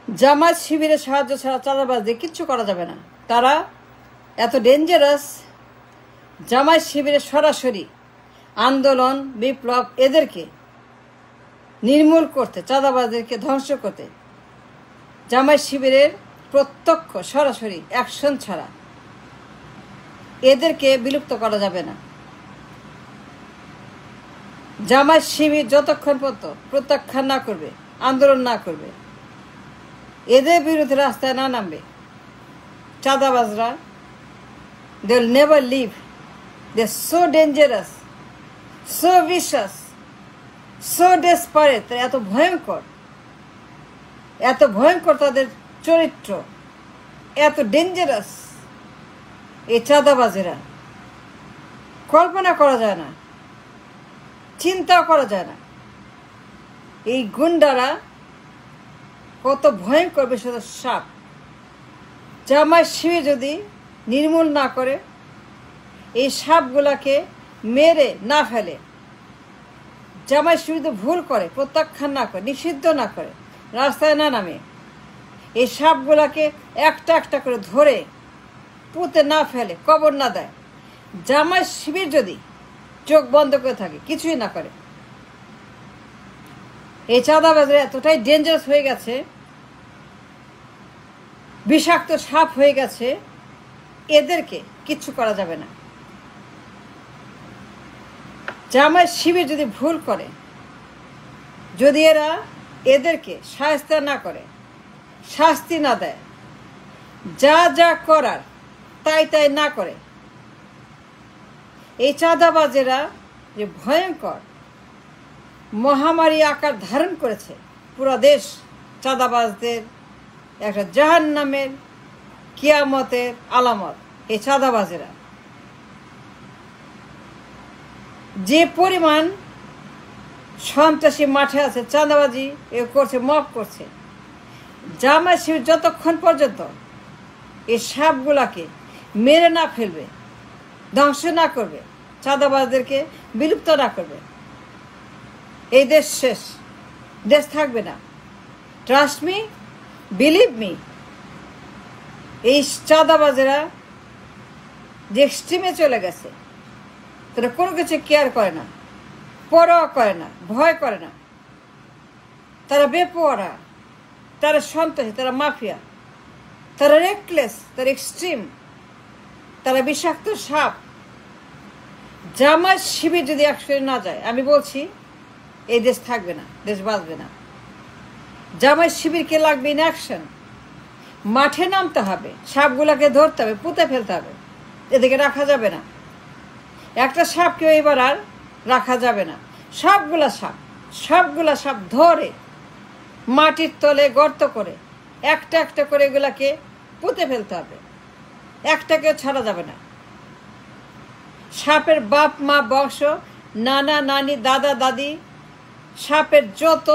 জামায়াত শিবিরের সাহায্য ছাড়া চাঁদাবাজদের কিচ্ছু করা যাবে না। তারা এত ডেঞ্জারাস। জামায়াত শিবিরের সরাসরি আন্দোলন বিপ্লব এদেরকে নির্মূল করতে, চাঁদাবাজদেরকে ধ্বংস করতে জামায়াত শিবিরের প্রত্যক্ষ সরাসরি অ্যাকশন ছাড়া এদেরকে বিলুপ্ত করা যাবে না। জামায়াত শিবির যতক্ষণ পর্যন্ত প্রত্যাখ্যান না করবে, আন্দোলন না করবে, এদের বিরুদ্ধে রাস্তায় না নামবে, চাঁদাবাজরা they will never leave. They are so dangerous, so vicious, so desperate. এত ভয়ঙ্কর তাদের চরিত্র, এত ডেঞ্জারাস এই চাঁদাবাজেরা, কল্পনা করা যায় না, চিন্তাও করা যায় না। এই গুন্ডারা কত ভয়ঙ্কর বিষয় সাপ। জামায়াত শিবির যদি নির্মূল না করে, এই সাপগুলাকে মেরে না ফেলে, জামায়াত শিবির যদি ভুল করে, প্রত্যাখ্যান না করে, নিষিদ্ধ না করে, রাস্তায় না নামে, এই সাপগুলাকে একটা একটা করে ধরে পুঁতে না ফেলে, কবর না দেয়, জামায়াত শিবির যদি চোখ বন্ধ করে থাকে, কিছুই না করে, এই চাঁদাবাজরা এতটাই ডেঞ্জারাস হয়ে গেছে, বিষাক্ত সাপ হয়ে গেছে, এদেরকে কিচ্ছু করা যাবে না। জামায়াত শিবির যদি ভুল করে, যদি এরা এদেরকে শায়েস্তা না করে, শাস্তি না দেয়, যা যা করার তাই তাই না করে, এই চাঁদাবাজেরা যে ভয়ঙ্কর মহামারী আকার ধারণ করেছে, পুরো দেশ চাঁদাবাজদের একটা জাহান্নামের কিয়ামতের আলামত। এই চাঁদাবাজেরা যে পরিমাণ সন্ত্রাসী মাঠে আছে, চাঁদাবাজি করছে, মব করছে, জামায়াত শিবির যতক্ষণ পর্যন্ত এই সাপগুলাকে মেরে না ফেলবে, ধ্বংস না করবে, চাঁদাবাজদেরকে বিলুপ্ত না করবে, এই দেশ শেষ, দেশ থাকবে না। Trust me, believe me. এই চাঁদাবাজেরা যে এক্সট্রিমে চলে গেছে, তারা কোনো কিছু কেয়ার করে না, পরোয়া করে না, ভয় করে না, তারা বেপরোয়া, তারা সন্ত্রাসী, তারা মাফিয়া, তারা রেকলেস, তারা এক্সট্রিম, তারা বিষাক্ত সাপ। জামায়াত শিবির যদি একসঙ্গে না যায়, আমি বলছি এই দেশ থাকবে না, দেশ বাঁচবে না। জামায়াত শিবিরকে লাগবে ইন অ্যাকশন, মাঠে নামতে হবে, সাপগুলাকে ধরতে হবে, পুঁতে ফেলতে হবে, এদিকে রাখা যাবে না। একটা সাপকেও এবার আর রাখা যাবে না। সবগুলা সাপ ধরে মাটির তলে গর্ত করে একটা একটা করে এগুলাকে পুঁতে ফেলতে হবে, একটাকেও ছাড়া যাবে না। সাপের বাপ মা বংশ, নানা নানি, দাদা দাদি, সাপের যত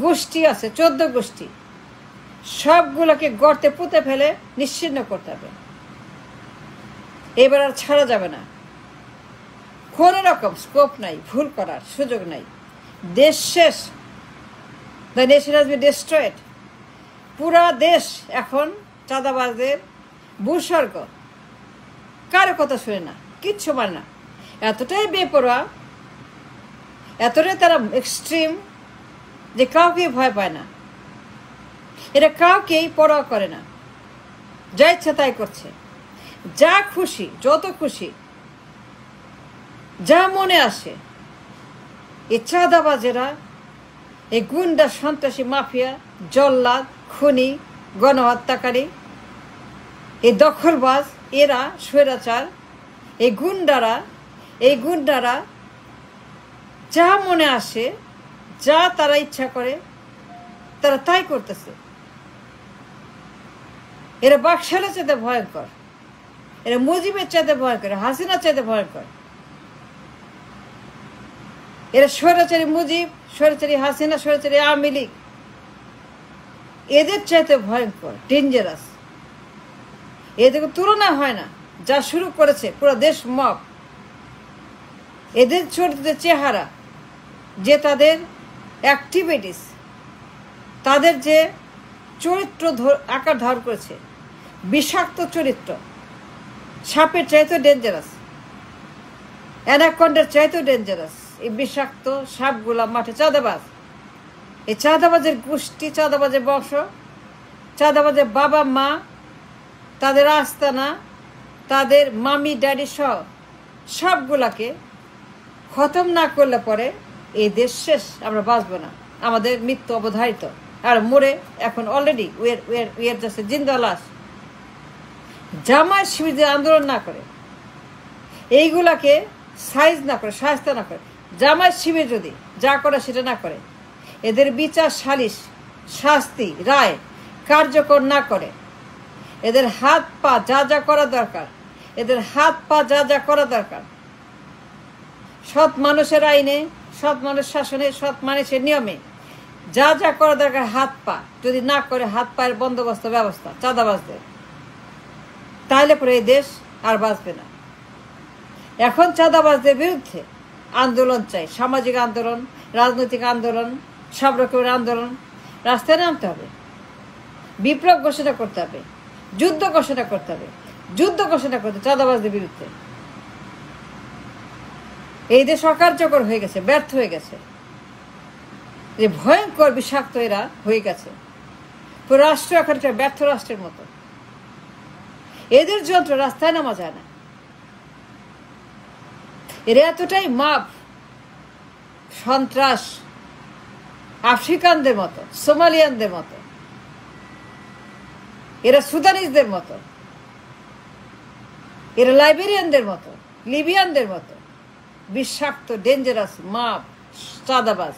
গোষ্ঠী আছে, 14 গোষ্ঠী, সবগুলোকে গর্তে পুঁতে ফেলে নিশ্চিহ্ন করতে হবে। এবার আর ছাড়া যাবে না। কোনো রকম স্কোপ নাই, ভুল করার সুযোগ নাই। দেশ শেষ। The nation has been destroyed. পুরা দেশ এখন চাঁদাবাজদের ভূস্বর্গ। কারো কথা শুনে না, কিচ্ছু মানে না, এতটাই বেপরোয়া, এতটাই তারা এক্সট্রিম যে কাউকেই ভয় পায় না। এরা কাউকেই পরোয়া করে না, যা ইচ্ছা তাই করছে, যা খুশি, যত খুশি, যা মনে আসে। এই চাঁদাবাজেরা, এই গুন্ডা, সন্ত্রাসী, মাফিয়া, জল্লাদ, খুনি, গণহত্যাকারী, এই দখলবাজ, এরা স্বৈরাচার, এই গুন্ডারা যা মনে আসে, যা তারা ইচ্ছা করে, তারা তাই করতেছে। এরা বাকশালের চাইতে ভয়ঙ্কর, এরা মুজিবের চাইতে ভয়ঙ্কর, হাসিনার চাইতে ভয়ঙ্কর। এরা স্বৈরাচারী মুজিব, স্বৈরাচারী হাসিনা, স্বৈরাচারী আওয়ামী লীগ, এদের চাইতে ভয়ঙ্কর, ডেঞ্জারাস। এদের তুলনা হয় না। যা শুরু করেছে পুরো দেশ মব, এদের চরিত্রের চেহারা, যে তাদের অ্যাক্টিভিটিস, তাদের যে চরিত্র আকার ধারণ করেছে, বিষাক্ত চরিত্র, সাপের চাইতেও ডেঞ্জারাস, অ্যানাকন্ডার চাইতেও ডেঞ্জারাস। এই বিষাক্ত সাপগুলা মাঠে চাঁদাবাজ। এই চাঁদাবাজের গোষ্ঠী, চাঁদাবাজের বংশ, চাঁদাবাজের বাবা মা, তাদের আস্তানা, তাদের মামি ড্যাডি সহ সবগুলাকে খতম না করলে পরে এই দেশ শেষ, আমরা বাঁচবো না, আমাদের মৃত্যু অবধারিত। আর মরে এখন অলরেডি উইয়ার জাস্ট জিন্দা লাশ। জামায়াত শিবির যে আন্দোলন না করে, এইগুলাকে সাইজ না করে, সাহায্য না করে, জামায়াত শিবির যদি যা করে সেটা না করে, এদের বিচার, সালিশ, শাস্তি, রায় কার্যকর না করে, এদের হাত পা যা যা করা দরকার, এদের হাত পা যা যা করা দরকার, সৎ মানুষের আইনে, সৎ মানুষ শাসনে, সৎ মানুষের নিয়মে যা যা করা দরকার, হাত পা যদি না করে, হাত পায়ের বন্দোবস্ত ব্যবস্থা চাঁদাবাজদের, তাহলে পরে এই দেশ আর বাঁচবে না। এখন চাঁদাবাজদের বিরুদ্ধে আন্দোলন চাই, সামাজিক আন্দোলন, রাজনৈতিক আন্দোলন, সব রকমের আন্দোলন, রাস্তায় নামতে হবে, বিপ্লব ঘোষণা করতে হবে, যুদ্ধ ঘোষণা করতে হবে, যুদ্ধ ঘোষণা করতে চাঁদাবাজদের বিরুদ্ধে। এই দেশ অকার্যকর হয়ে গেছে, ব্যর্থ হয়ে গেছে, যে ভয়ঙ্কর বিষাক্ত এরা হয়ে গেছে। পুরো রাষ্ট্র এখন একটা ব্যর্থ রাষ্ট্রের মতো। এদের যন্ত্র রাস্তায় নামা যায় না। এরা এতটাই মাপ, সন্ত্রাস, আফ্রিকানদের মতো, সোমালিয়ানদের মতো, এরা সুদানিজদের মতো, এরা লাইবেরিয়ানদের মতো, লিবিয়ানদের মতো বিষাক্ত, ডেঞ্জারাস মাপ চাঁদাবাজ।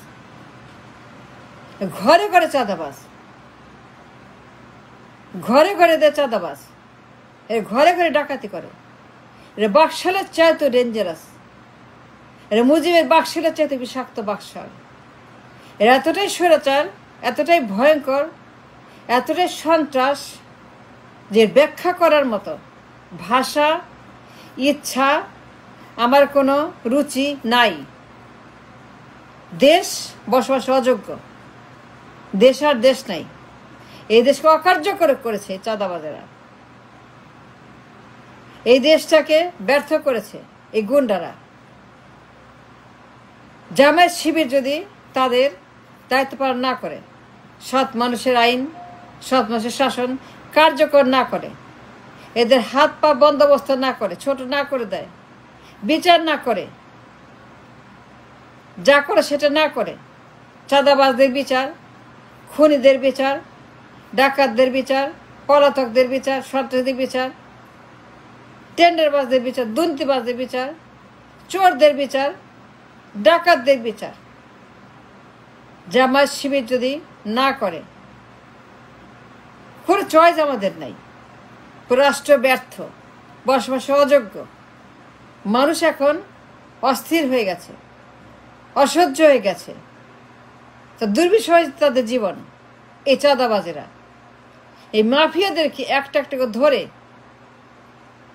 ঘরে ঘরে চাঁদাবাজ, ঘরে ঘরে দেয় চাঁদাবাজ, এর ঘরে ঘরে ডাকাতি করে। এরা বাকশালের চাইতে ডেঞ্জারাস, এরা মুজিবের বাকশালের চাইতে বিষাক্ত বাকশাল। এরা এতটাই স্বৈরাচার, এতটাই ভয়ঙ্কর, এতটাই সন্ত্রাস যে ব্যাখ্যা করার মতো ভাষা, ইচ্ছা, আমার কোনো রুচি নাই। দেশ বসবাস অযোগ্য, দেশ আর দেশ নাই। এই দেশকে অকার্যকর করেছে চাঁদাবাজেরা, এই দেশটাকে ব্যর্থ করেছে এই গুন্ডারা। জামায়াত শিবির যদি তাদের দায়িত্ব পালন না করে, সৎ মানুষের আইন, সৎ মানুষের শাসন কার্যকর না করে, এদের হাত পা বন্দোবস্ত না করে, ছোট না করে দেয়, বিচার না করে, যা করে সেটা না করে, চাঁদাবাজদের বিচার, খুনিদের বিচার, ডাকাতদের বিচার, পলাতকদের বিচার, সন্ত্রাসীদের বিচার, টেন্ডারবাজদের বিচার, দুর্নীতিবাজদের বিচার, চোরদের বিচার, ডাকাতদের বিচার জামায়াত শিবির যদি না করে, কোনো চয়েস আমাদের নাই। রাষ্ট্র ব্যর্থ, বসবাস অযোগ্য, মানুষ এখন অস্থির হয়ে গেছে, অসহ্য হয়ে গেছে, তো দুর্বিষহ তাদের জীবন। এই চাঁদাবাজেরা, এই মাফিয়াদেরকে একটা একটা করে ধরে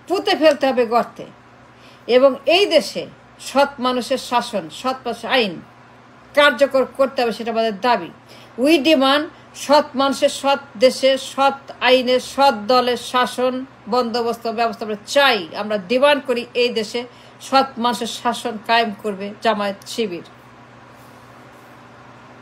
পুঁতে ফেলতে হবে গর্তে, এবং এই দেশে সৎ মানুষের শাসন, সৎ মানুষের আইন কার্যকর করতে হবে, সেটা আমাদের দাবি। উই ডিমান্ড সৎ মানুষের, সৎ দেশে, সৎ আইনের, সৎ দলের শাসন বন্দোবস্ত ব্যবস্থা আমরা চাই। আমরা ডিমান্ড করি এই দেশে সৎ মানুষের শাসন কায়েম করবে জামায়াত শিবির।